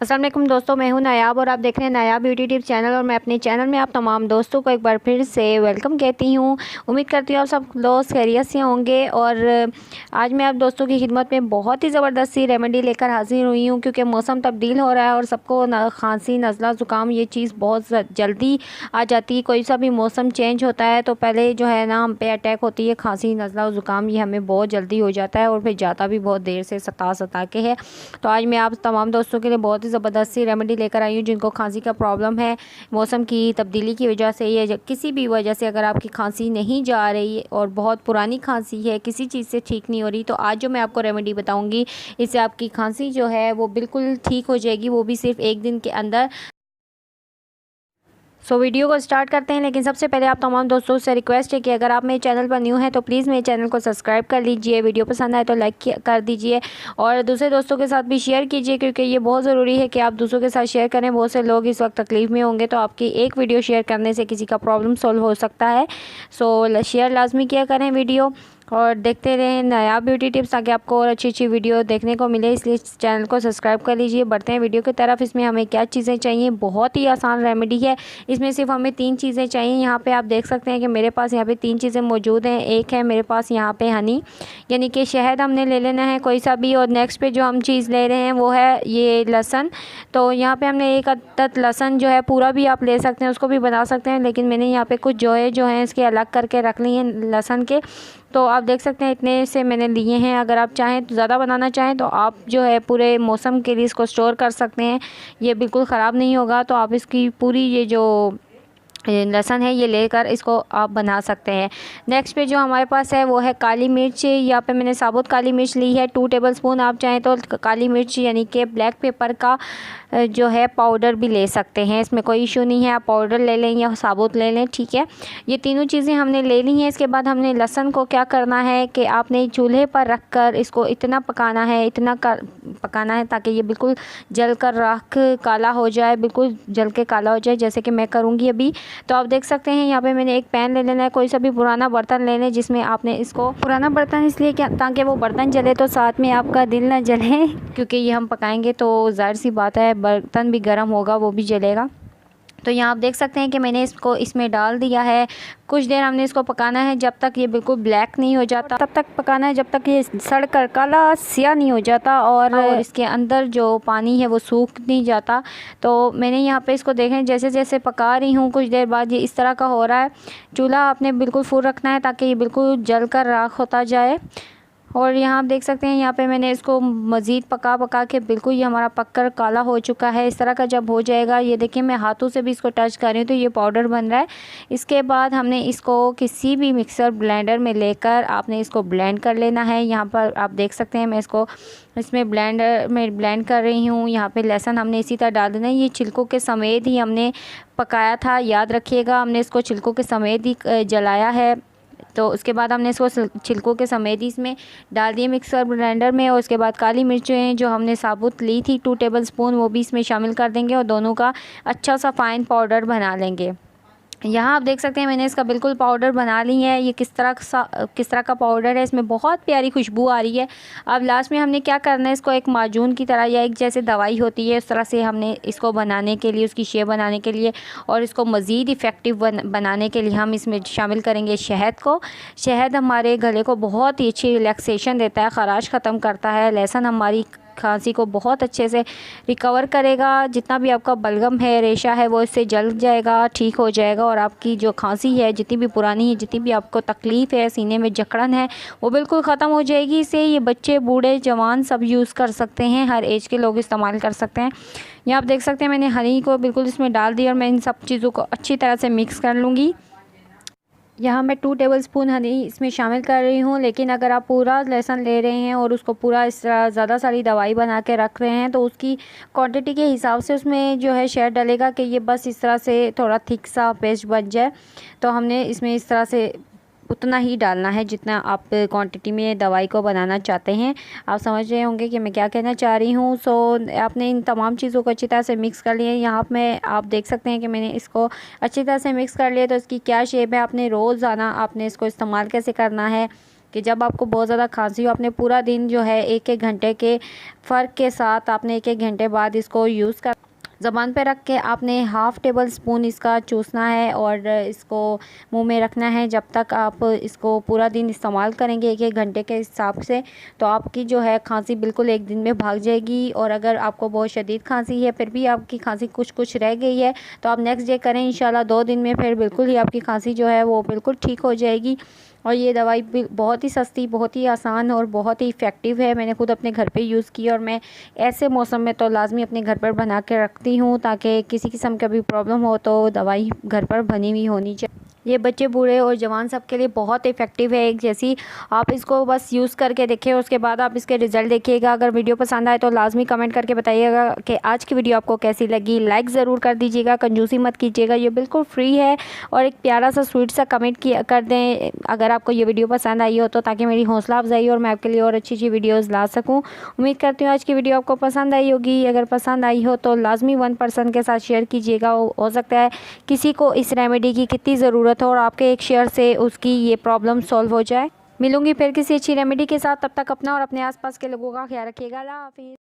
अस्सलाम वालेकुम दोस्तों, मैं हूं नायाब और आप देख रहे हैं नायाब ब्यूटी टिप्स चैनल। और मैं अपने चैनल में आप तमाम दोस्तों को एक बार फिर से वेलकम कहती हूं। उम्मीद करती हूं आप सब दोस्त खैरियत से होंगे। और आज मैं आप दोस्तों की खिदमत में बहुत ही ज़बरदस्त सी रेमेडी लेकर हाजिर हुई हूं, क्योंकि मौसम तब्दील हो रहा है और सबको खांसी, नज़ला, ज़ुकाम ये चीज़ बहुत जल्दी आ जाती है। कोई सा भी मौसम चेंज होता है तो पहले जो है ना हम पे अटैक होती है खांसी, नज़ला, ज़ुकाम, ये हमें बहुत जल्दी हो जाता है और फिर जाता भी बहुत देर से सता के है। तो आज मैं आप तमाम दोस्तों के लिए बहुत ही ज़बरदस्त सी रेमेडी लेकर आई हूँ। जिनको खांसी का प्रॉब्लम है, मौसम की तब्दीली की वजह से या किसी भी वजह से अगर आपकी खांसी नहीं जा रही है और बहुत पुरानी खांसी है, किसी चीज़ से ठीक नहीं हो रही, तो आज जो मैं आपको रेमेडी बताऊंगी इससे आपकी खांसी जो है वो बिल्कुल ठीक हो जाएगी, वो भी सिर्फ एक दिन के अंदर। वीडियो को स्टार्ट करते हैं। लेकिन सबसे पहले आप तमाम दोस्तों से रिक्वेस्ट है कि अगर आप मेरे चैनल पर न्यू हैं तो प्लीज़ मेरे चैनल को सब्सक्राइब कर लीजिए। वीडियो पसंद आए तो लाइक कर दीजिए और दूसरे दोस्तों के साथ भी शेयर कीजिए, क्योंकि ये बहुत ज़रूरी है कि आप दूसरों के साथ शेयर करें। बहुत से लोग इस वक्त तकलीफ़ में होंगे, तो आपकी एक वीडियो शेयर करने से किसी का प्रॉब्लम सॉल्व हो सकता है। शेयर लाजमी किया करें वीडियो और देखते रहें नायाब ब्यूटी टिप्स, ताकि आपको और अच्छी अच्छी वीडियो देखने को मिले। इसलिए चैनल को सब्सक्राइब कर लीजिए। बढ़ते हैं वीडियो की तरफ। इसमें हमें क्या चीज़ें चाहिए, बहुत ही आसान रेमेडी है। इसमें सिर्फ हमें 3 चीज़ें चाहिए। यहाँ पे आप देख सकते हैं कि मेरे पास यहाँ पे 3 चीज़ें मौजूद हैं। एक है मेरे पास यहाँ पे हनी, यानी कि शहद हमने ले लेना है कोई सा भी। और नेक्स्ट पे जो हम चीज़ ले रहे हैं वो है ये लहसुन। तो यहाँ पे हमने एक अदद लहसुन जो है पूरा भी आप ले सकते हैं, उसको भी बना सकते हैं, लेकिन मैंने यहाँ पे कुछ जो है इसके अलग करके रख लिए हैं लहसुन के। तो आप देख सकते हैं इतने से मैंने लिए हैं। अगर आप चाहें तो ज़्यादा बनाना चाहें तो आप जो है पूरे मौसम के लिए इसको स्टोर कर सकते हैं, ये बिल्कुल ख़राब नहीं होगा। तो आप इसकी पूरी ये जो लहसुन है ये लेकर इसको आप बना सकते हैं। नेक्स्ट पे जो हमारे पास है वो है काली मिर्च। यहाँ पे मैंने साबुत काली मिर्च ली है 2 टेबलस्पून। आप चाहें तो काली मिर्च यानी कि ब्लैक पेपर का जो है पाउडर भी ले सकते हैं, इसमें कोई इशू नहीं है। आप पाउडर ले लें या साबुत ले लें, ठीक है। ये तीनों चीज़ें हमने ले ली हैं। इसके बाद हमने लहसुन को क्या करना है कि आपने चूल्हे पर रख कर इसको इतना पकाना है, पकाना है ताकि ये बिल्कुल जल कर राख काला हो जाए, बिल्कुल जल के काला हो जाए, जैसे कि मैं करूँगी अभी। तो आप देख सकते हैं यहाँ पे मैंने एक पैन ले लेना है, कोई सा भी पुराना बर्तन ले लें, जिसमें आपने इसको, पुराना बर्तन इसलिए क्या ताकि वो बर्तन जले तो साथ में आपका दिल ना जले, क्योंकि ये हम पकाएंगे तो ज़ाहिर सी बात है बर्तन भी गर्म होगा, वो भी जलेगा। तो यहाँ आप देख सकते हैं कि मैंने इसको इसमें डाल दिया है। कुछ देर हमने इसको पकाना है जब तक ये बिल्कुल ब्लैक नहीं हो जाता, तब तक पकाना है जब तक ये सड़ कर काला सिया नहीं हो जाता और इसके अंदर जो पानी है वो सूख नहीं जाता। तो मैंने यहाँ पे इसको देखें जैसे जैसे पका रही हूँ, कुछ देर बाद ये इस तरह का हो रहा है। चूल्हा आपने बिल्कुल फुल रखना है ताकि ये बिल्कुल जल कर राख होता जाए। और यहाँ आप देख सकते हैं यहाँ पे मैंने इसको मज़ीद पका के बिल्कुल ये हमारा पककर काला हो चुका है। इस तरह का जब हो जाएगा, ये देखिए मैं हाथों से भी इसको टच कर रही हूँ तो ये पाउडर बन रहा है। इसके बाद हमने इसको किसी भी मिक्सर ब्लेंडर में लेकर आपने इसको ब्लेंड कर लेना है। यहाँ पर आप देख सकते हैं मैं इसको इसमें ब्लेंडर में ब्लेंड कर रही हूँ। यहाँ पे लहसुन हमने इसी तरह डाल देना है। ये छिलकों के समेत ही हमने पकाया था, याद रखिएगा, हमने इसको छिलकों के समेत ही जलाया है। तो उसके बाद हमने इसको छिलकों के समेत ही इसमें डाल दिए मिक्सर ब्लेंडर में। और उसके बाद काली मिर्चें जो हमने साबुत ली थी 2 टेबलस्पून, वो भी इसमें शामिल कर देंगे और दोनों का अच्छा सा फ़ाइन पाउडर बना लेंगे। यहाँ आप देख सकते हैं मैंने इसका बिल्कुल पाउडर बना ली है। ये किस तरह का पाउडर है, इसमें बहुत प्यारी खुशबू आ रही है। अब लास्ट में हमने क्या करना है, इसको एक माजून की तरह या एक जैसे दवाई होती है उस तरह से हमने इसको बनाने के लिए, उसकी शेप बनाने के लिए और इसको मज़ीद इफ़ेक्टिव बनाने के लिए हम इसमें शामिल करेंगे शहद को। शहद हमारे गले को बहुत ही अच्छी रिलैक्सेशन देता है, ख़राश ख़त्म करता है। लहसुन हमारी खांसी को बहुत अच्छे से रिकवर करेगा। जितना भी आपका बलगम है, रेशा है, वो इससे जल जाएगा, ठीक हो जाएगा और आपकी जो खांसी है, जितनी भी पुरानी है, जितनी भी आपको तकलीफ़ है, सीने में जकड़न है, वो बिल्कुल ख़त्म हो जाएगी। इसे ये बच्चे, बूढ़े, जवान सब यूज़ कर सकते हैं, हर एज के लोग इस्तेमाल कर सकते हैं। यहाँ आप देख सकते हैं मैंने हनी को बिल्कुल इसमें डाल दिया और मैं इन सब चीज़ों को अच्छी तरह से मिक्स कर लूँगी। यहाँ मैं 2 टेबलस्पून हनी इसमें शामिल कर रही हूँ। लेकिन अगर आप पूरा लहसुन ले रहे हैं और उसको पूरा इस तरह ज़्यादा सारी दवाई बना के रख रहे हैं तो उसकी क्वांटिटी के हिसाब से उसमें जो है शहद डलेगा कि ये बस इस तरह से थोड़ा थिक सा पेस्ट बन जाए। तो हमने इसमें इस तरह से उतना ही डालना है जितना आप क्वांटिटी में दवाई को बनाना चाहते हैं। आप समझ रहे होंगे कि मैं क्या कहना चाह रही हूँ। सो आपने इन तमाम चीज़ों को अच्छी तरह से मिक्स कर लिया है। यहाँ में आप देख सकते हैं कि मैंने इसको अच्छी तरह से मिक्स कर लिया। तो इसकी क्या शेप है, आपने रोज़ाना आपने इसको इस्तेमाल कैसे करना है कि जब आपको बहुत ज़्यादा खांसी हो, आपने पूरा दिन जो है 1-1 घंटे के फ़र्क के साथ आपने 1-1 घंटे बाद इसको यूज़ कर ज़बान पे रख के आपने हाफ़ टेबल स्पून इसका चूसना है और इसको मुंह में रखना है जब तक आप इसको पूरा दिन इस्तेमाल करेंगे 1-1 घंटे के हिसाब से। तो आपकी जो है खांसी बिल्कुल एक दिन में भाग जाएगी। और अगर आपको बहुत शदीद खांसी है, फिर भी आपकी खांसी कुछ रह गई है, तो आप नेक्स्ट डे करें, इंशाल्लाह 2 दिन में फिर बिल्कुल ही आपकी खांसी जो है वो बिल्कुल ठीक हो जाएगी। और ये दवाई भी बहुत ही सस्ती, बहुत ही आसान और बहुत ही इफ़ेक्टिव है। मैंने खुद अपने घर पे यूज़ की और मैं ऐसे मौसम में तो लाज़मी अपने घर पर बना के रखती हूँ ताकि किसी किस्म का भी प्रॉब्लम हो तो दवाई घर पर बनी हुई होनी चाहिए। ये बच्चे, बूढ़े और जवान सब के लिए बहुत इफ़ेक्टिव है एक जैसी। आप इसको बस यूज़ करके देखें, उसके बाद आप इसके रिज़ल्ट देखिएगा। अगर वीडियो पसंद आए तो लाज़मी कमेंट करके बताइएगा कि आज की वीडियो आपको कैसी लगी। लाइक ज़रूर कर दीजिएगा, कंजूसी मत कीजिएगा, ये बिल्कुल फ्री है। और एक प्यारा सा स्वीट सा कमेंट कर दें अगर आपको ये वीडियो पसंद आई हो तो, ताकि मेरी हौसला अफजाई और मैं आपके लिए और अच्छी वीडियोज़ ला सकूँ। उम्मीद करती हूँ आज की वीडियो आपको पसंद आई होगी। अगर पसंद आई हो तो लाज़मी 1 पर्सन के साथ शेयर कीजिएगा। हो सकता है किसी को इस रेमेडी की कितनी ज़रूरत हो और आपके एक शेयर से उसकी ये प्रॉब्लम सॉल्व हो जाए। मिलूंगी फिर किसी अच्छी रेमेडी के साथ। तब तक अपना और अपने आसपास के लोगों का ख्याल रखिएगा। अल्लाह हाफिज़।